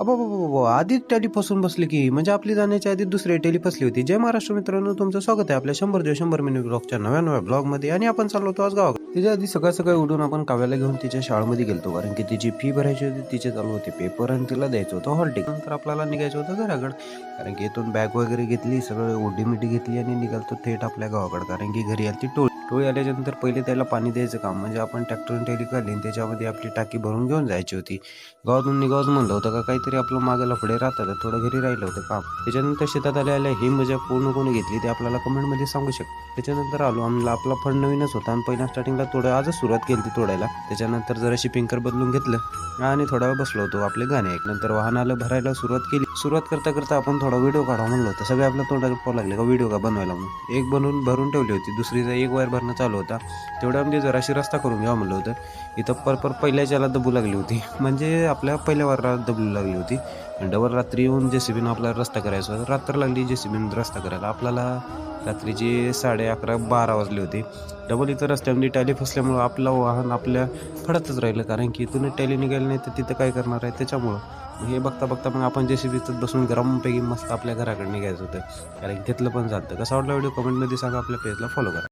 आधीच टॅली फसून बसली की म्हणजे आपली जाण्याच्या आधी दुसरी टॅली फसली होती. जय महाराष्ट्र मित्रांनो, तुमचं स्वागत आहे आपल्या 100 मिनिट ब्लॉगच्या नव्या ब्लॉगमध्ये. आणि आपण चाललो होतो आज गावाकडे. त्याच्या आधी सकाळ सकाळी उठून आपण काव्याला घेऊन तिच्या शाळेमध्ये गेलतो, कारण की तिची फी भरायची होती, तिचे चालू होते पेपर आणि तिला द्यायचं होतं हॉल तिकीट. नंतर आपल्याला निघायचं होतं घराकडे, कारण की इथून बॅग वगैरे घेतली, सगळं ओढी मिठी घेतली आणि निघालतो थेट आपल्या गावाकडे, कारण की घरी आली ती टोळी आल्याच्या नंतर पहिले त्याला पाणी द्यायचं काम, म्हणजे आपण ट्रॅक्टरने टॅली काढली आणि त्याच्यामध्ये आपली टाकी भरून घेऊन जायची होती. गावातून निघावच म्हणलं होतं का काहीतरी आपलं मागायला पुढे राहतात, थोडं घरी राहिलं होतं काम. त्याच्यानंतर शेतात आल्या ही मजा पूर्ण कोणी घेतली ते आपल्याला कमेंटमध्ये सांगू शकतो. त्याच्यानंतर आलो आम्हाला, आपला फंड नवीनच होता आणि पहिल्या स्टार्टिंगला थोडं आजच सुरुवात केली ती तोडायला. त्याच्यानंतर जराशी पिंकर बदलून घेतलं आणि थोडा वेळ बसलो होतो आपले गाणे ऐक. नंतर वाहनाला भरायला सुरुवात केली. सुरुवात करता करता आपण थोडा व्हिडिओ काढा म्हणलं होतं, सगळे आपल्या तोंडाला पाहू लागले का व्हिडिओ का बनवायला म्हणून. एक बनवून भरून ठेवली होती, दुसरीचा एक वायर भरणं चालू होता. तेवढ्यामध्ये जराशी रस्ता करून घ्यावा म्हणलं होतं. इथं पहिल्याच्याला दबू लागली होती, म्हणजे आपल्या पहिल्या वाराला दबू लागली होती. डबल रात्री येऊन जेसीबीनं आपला रस्ता करायचा होता. रात्र लागली जेसीबीनं रस्ता करायला. आपल्याला रात्रीचे 11:30-12 वाजले होते. डबल इथं रस्त्यामध्ये टॅली फसल्यामुळं आपलं वाहन आपल्या फडतच राहिलं, कारण की इथून टॅली निघाली नाही तर तिथं काय करणार आहे त्याच्यामुळं. हे बघता बघता मग आपण जेसीबीत बसून गरमपैकी मस्त आपल्या घराकडे निघायचं होतं, कारण की तिथलं पण झालं. कसा वाटला व्हिडिओ कमेंटमध्ये सांगा, आपल्या पेजला फॉलो करा.